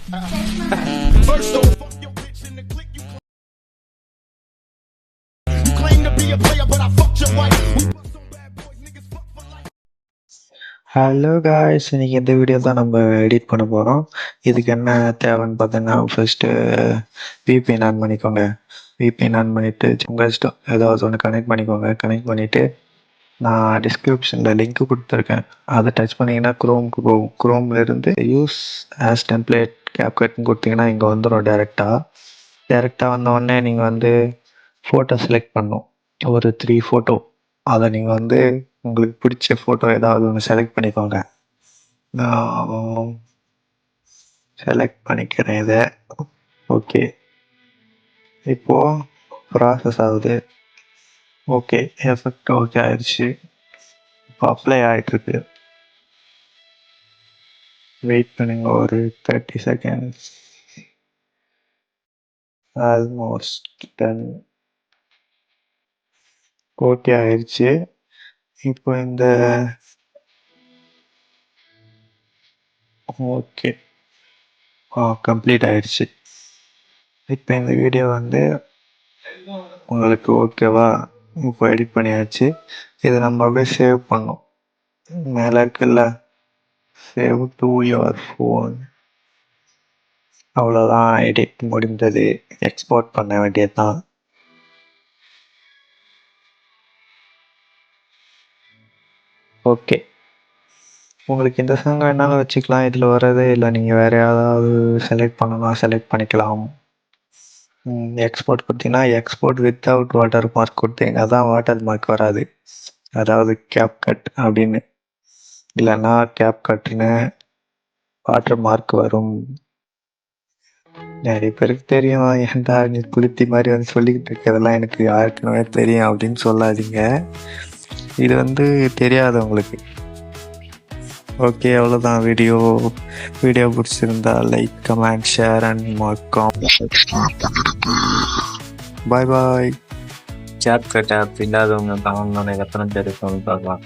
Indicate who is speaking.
Speaker 1: First off, fuck your bitch in the click you claim to be a player, but I fucked your wife. We bust some bad boys, niggas fuck for life.
Speaker 2: Hello guys, இன்னைக்கு இந்த video தான் நம்ம edit பண்ண போகிறோம். இதுக்கு என்ன தேவைன்னு பார்த்தீங்கன்னா, ஃபஸ்ட்டு VPN ஆன் பண்ணிக்கோங்க. VPN ஆன் பண்ணிவிட்டு உங்கள் இஷ்டம் ஏதாவது ஒன்று கனெக்ட் பண்ணிக்கோங்க. கனெக்ட் பண்ணிவிட்டு நான் டிஸ்கிரிப்ஷனில் லிங்க் கொடுத்துருக்கேன், அதை டச் பண்ணிங்கன்னா க்ரோமுக்கு போகும். க்ரோம்லேருந்து யூஸ் ஆஸ் டெம்ப்ளேட் கேப்கட்னு கொடுத்தீங்கன்னா இங்கே வந்துடும். டேரெக்டாக வந்தோடனே நீங்கள் வந்து ஃபோட்டோ செலக்ட் பண்ணணும். ஒரு 3 ஃபோட்டோ, அதை நீங்கள் வந்து உங்களுக்கு பிடிச்ச ஃபோட்டோ ஏதாவது ஒன்று செலக்ட் பண்ணிக்கோங்க. நான் செலக்ட் பண்ணிக்கிறேன் இதை. ஓகே, இப்போது ப்ராசஸ் ஆகுது. ஓகே, எஃபெக்ட் ஓகே ஆயிடுச்சு. இப்போ அப்ளை ஆகிட்டுருக்கு. வெயிட் பண்ணுங்க ஒரு 30 செகண்ட்ஸ். Almost done. ஓகே ஆயிடுச்சு. இப்போ இந்த ஓகே கம்ப்ளீட் ஆயிடுச்சு. இப்போ இந்த வீடியோ வந்து உங்களுக்கு ஓகேவா? இப்போ எடிட் பண்ணியாச்சு. இதை நம்ம அப்படியே சேவ் பண்ணோம். மேலே இருக்குல்ல, சேவ் டு யுவர் ஃபோன். அவ்வளோதான், எடிட் முடிந்தது. எக்ஸ்போர்ட் பண்ண வேண்டியது தான். ஓகே, உங்களுக்கு இந்த சாங் வேணாலும் வச்சுக்கலாம். இதில் வரதே இல்லை, நீங்கள் வேறு ஏதாவது செலக்ட் பண்ணலாம், செலக்ட் பண்ணிக்கலாம். எக்ஸ்போர்ட் கொடுத்தீங்கன்னா எக்ஸ்போர்ட் வித்தவுட் வாட்டர் மார்க் கொடுத்தீங்க, அதான் வாட்டர் மார்க் வராது. அதாவது கேப்கட் அப்படின்னு, இல்லைன்னா கேப்கட்னு வாட்டர் மார்க் வரும். நிறைய பேருக்கு தெரியும். ஏன்டா நீ குளித்தி மாதிரி வந்து சொல்லிக்கிட்டு இருக்கிறதெல்லாம் எனக்கு யாருக்குமே தெரியும் அப்படின்னு சொல்லாதீங்க. இது வந்து தெரியாதவங்களுக்கு. ஓகே, அவ்வளோதான். வீடியோ பிடிச்சிருந்தா லைக், கமெண்ட், ஷேர் அண்ட் மறக்காம பாய் பாய்.
Speaker 3: கேப்கட் ஆப் இல்லாதவங்க தான் எத்தனை பேர் இருக்காங்க பார்க்கலாம்.